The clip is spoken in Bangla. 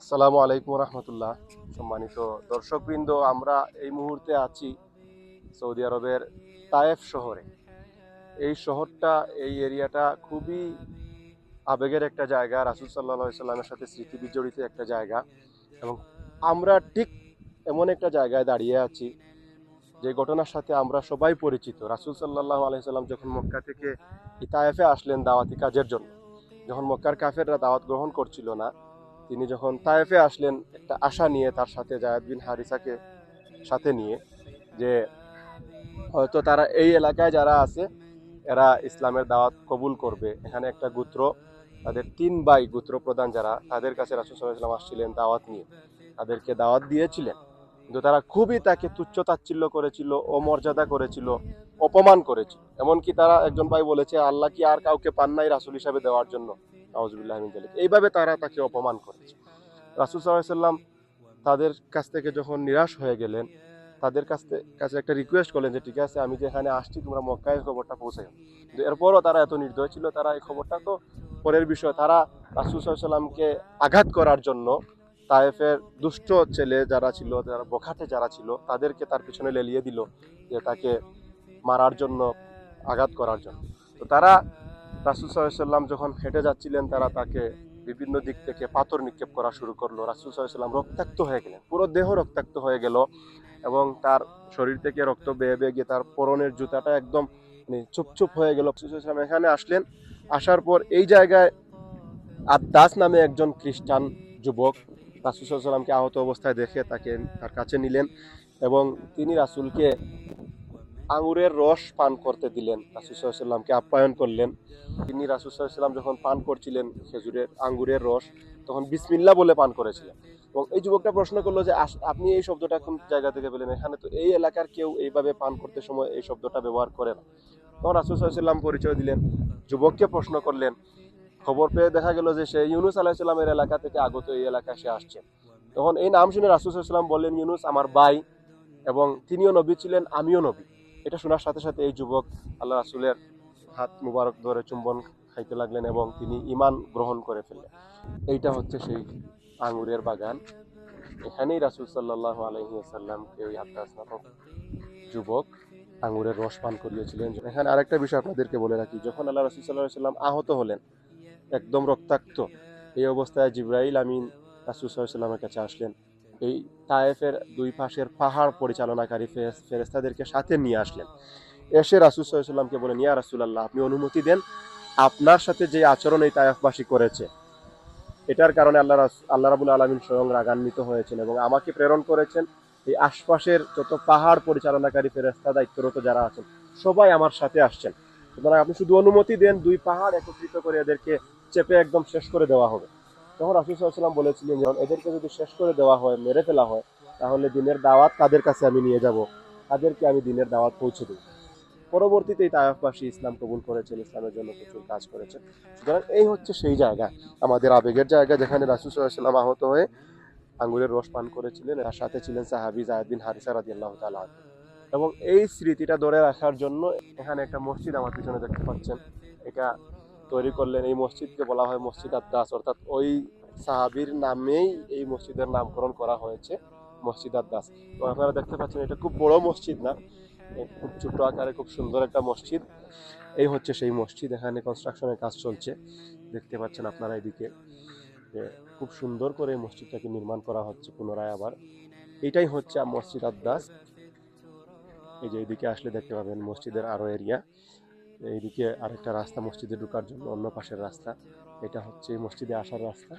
আসসালামু আলাইকুম রহমতুল্লাহ। সম্মানিত দর্শকবৃন্দ, আমরা এই মুহূর্তে আছি সৌদি আরবের তায়েফ শহরে। এই শহরটা, এই এরিয়াটা খুবই আবেগের একটা জায়গা, রাসূল সাল্লাল্লাহু আলাইহি সাল্লামের সাথে স্মৃতি বিজড়িত একটা জায়গা। এবং আমরা ঠিক এমন একটা জায়গায় দাঁড়িয়ে আছি যে ঘটনার সাথে আমরা সবাই পরিচিত। রাসূল সাল্লাল্লাহু আলাইহি সাল্লাম যখন মক্কা থেকে এই তায়েফে আসলেন দাওয়াতি কাজের জন্য, যখন মক্কার কাফেররা দাওয়াত গ্রহণ করছিল না, তিনি যখন তায়েফে আসলেন একটা আশা নিয়ে, তার সাথে যায়েদ বিন হারিসাকে সাথে নিয়ে, যে হয়তো তারা এই এলাকায় যারা আছে এরা ইসলামের দাওয়াত কবুল করবে। এখানে একটা গোত্র, তাদের 3 ভাই গোত্র প্রধান যারা, তাদের কাছে রাসূল সাল্লাল্লাহু আলাইহি ওয়াসাল্লাম আসছিলেন দাওয়াত নিয়ে, তাদেরকে দাওয়াত দিয়েছিলেন। কিন্তু তারা খুবই তাকে তুচ্ছ তাচ্ছিল্য করেছিল, অমর্যাদা করেছিল, অপমান করেছিল। এমনকি তারা, একজন ভাই বলেছে, আল্লাহ কি আর কাউকে পান নাই রাসূল হিসাবে দেওয়ার জন্য? নাউজুবিল্লাহি মিন যালিক। এইভাবে তারা তাকে অপমান করেছে। রাসূল সাল্লাল্লাহু আলাইহি ওয়াসাল্লাম তাদের কাছ থেকে যখন নিরাশ হয়ে গেলেন, তাদের কাছে একটা রিকোয়েস্ট করলেন যে ঠিক আছে, আমি যেখানে আসছি তোমরা মক্কায় খবরটা পৌঁছাও। কিন্তু এরপরও তারা এত নির্দয় ছিল, তারা এই খবরটা তো পরের বিষয়, তারা রাসূল সাল্লাল্লাহু আলাইহি ওয়াসাল্লামকে আঘাত করার জন্য তায়েফের দুষ্ট ছেলে যারা ছিল, যারা বখাটে যারা ছিল, তাদেরকে তার পিছনে লেলিয়ে দিল যে তাকে মারার জন্য, আঘাত করার জন্য। তো তারা, রাসূল সাল্লাল্লাহু আলাইহি ওয়াসাল্লাম যখন হেঁটে যাচ্ছিলেন, তারা তাকে বিভিন্ন দিক থেকে পাথর নিক্ষেপ করা শুরু করলো। রাসূল সাল্লাল্লাহু আলাইহি ওয়াসাল্লাম রক্তাক্ত হয়ে গেলেন, পুরো দেহ রক্তাক্ত হয়ে গেল, এবং তার শরীর থেকে রক্ত বেয়ে বেয়ে গিয়ে তার পরনের জুতাটা একদম চুপচুপ হয়ে গেল। রাসূল সাল্লাল্লাহু আলাইহি ওয়াসাল্লাম এখানে আসলেন। আসার পর এই জায়গায় আদ্দাস নামে একজন খ্রিস্টান যুবক রাসূল সাল্লাল্লাহু আলাইহি ওয়াসাল্লামকে আহত অবস্থায় দেখে তাকে তার কাছে নিলেন, এবং তিনি রাসূলকে আঙুরের রস পান করতে দিলেন, রাসূল সাল্লাল্লাহু আলাইহি ওয়াসাল্লামকে আপ্যায়ন করলেন। তিনি, রাসূল সাল্লাল্লাহু আলাইহি ওয়াসাল্লাম যখন পান করছিলেন আঙ্গুরের রস, তখন বিসমিল্লাহ বলে পান করেছিলেন। এবং এই যুবকটা প্রশ্ন করলো যে আপনি এই শব্দটা কোন জায়গা থেকে পেলেন? এখানে তো এই এলাকার কেউ এইভাবে পান করতে সময় এই শব্দটা ব্যবহার করে না। তখন রাসূল সাল্লাল্লাহু আলাইহি ওয়াসাল্লাম পরিচয় দিলেন, যুবককে প্রশ্ন করলেন। খবর পেয়ে দেখা গেল যে সে ইউনুস আলাইহিস সালামের এলাকা থেকে আগত এই এলাকায় সে আসছে। তখন এই নাম শুনে রাসূল সাল্লাল্লাহু আলাইহি ওয়াসাল্লাম বললেন, ইউনুস আমার ভাই, এবং তিনিও নবী ছিলেন, আমিও নবী। এটা শোনার সাথে সাথে এই যুবক আল্লাহ রাসূলের হাত মুবারক ধরে চুম্বন খাইতে লাগলেন, এবং তিনি ঈমান গ্রহণ করে ফেললেন। এইটা হচ্ছে সেই আঙ্গুরের বাগান। এখানেই রাসূল সাল্লাল্লাহু আলাইহি ওয়াসাল্লামকে ওই আব্বাস নামক যুবক আঙ্গুরের রস পান করিয়েছিলেন। এখানে আরেকটা বিষয় আপনাদেরকে বলে রাখি, যখন আল্লাহ রাসূল সাল্লাল্লাহু আলাইহি ওয়াসাল্লাম আহত হলেন, একদম রক্তাক্ত, এই অবস্থায় জিবরাইল আমিন রাসূল সাল্লাল্লাহু আলাইহি ওয়াসাল্লামের কাছে আসলেন। এই তায়েফের দুই পাশের পাহাড় পরিচালনাকারী ফেরেশতাদেরকে সাথে নিয়ে আসলেন। এসে রাসূল সাল্লাল্লাহু আলাইহি ওয়াসাল্লামকে বলেন, ইয়া রাসূলুল্লাহ, আপনি অনুমতি দেন, আপনার সাথে যে আচরণ এই তায়েফবাসী করেছে, এটার কারণে আল্লাহ রাব্বুল আলামিন স্বয়ং রাগান্বিত হয়েছেন, এবং আমাকে প্রেরণ করেছেন এই আশপাশের যত পাহাড় পরিচালনাকারী ফেরেশতা দায়িত্বরত যারা আছেন সবাই আমার সাথে আসছেন। সুতরাং আপনি শুধু অনুমতি দেন, দুই পাহাড় একত্রিত করে এদেরকে চেপে একদম শেষ করে দেওয়া হবে। তখন রাসূল সাল্লাল্লাহু আলাইহি ওয়াসাল্লাম বলেছিলেন, যে এদেরকে যদি শেষ করে দেওয়া হয়, মেরে ফেলা হয়, তাহলে দিনের দাওয়াত তাদের কাছে আমি নিয়ে যাব, তাদেরকে আমি দিনের দাওয়াত পৌঁছে দেব। পরবর্তীতে এই তায়েফবাসী ইসলাম কবুল করেছেন, ইসলামের জন্য প্রচুর কাজ করেছেন। সুতরাং এই হচ্ছে সেই জায়গা, আমাদের আবেগের জায়গা, যেখানে রাসূল সাল্লাল্লাহু আলাইহি ওয়াসাল্লাম আহত হয়ে আঙ্গুরের রস পান করেছিলেন। তার সাথে ছিলেন সাহাবী যায়েদ বিন হারিসা রাদিয়াল্লাহু তাআলা আনহু। এবং এই স্মৃতিটা ধরে রাখার জন্য এখানে একটা মসজিদ আমার পিছনে দেখতে পাচ্ছেন, এটা তৈরি করলেন। এই মসজিদকে বলা হয় মসজিদ আদ্দাস, অর্থাৎ ওই সাহাবীর নামেই এই মসজিদের নামকরণ করা হয়েছে, মসজিদ আদ্দাস। তো আপনারা দেখতে পাচ্ছেন, এটা খুব বড় মসজিদ না, খুব ছোট আকারে খুব সুন্দর একটা মসজিদ। এই হচ্ছে সেই মসজিদ, এখানে কনস্ট্রাকশনের কাজ চলছে, দেখতে পাচ্ছেন আপনারা এদিকে, যে খুব সুন্দর করে এই মসজিদটাকে নির্মাণ করা হচ্ছে পুনরায় আবার। এটাই হচ্ছে মসজিদ আদ্দাস। এই যে এইদিকে আসলে দেখতে পাবেন মসজিদের আরো এরিয়া, এইদিকে আরেকটা রাস্তা মসজিদে ঢোকার জন্য, অন্য পাশের রাস্তা। এটা হচ্ছে এই মসজিদে আসার রাস্তা।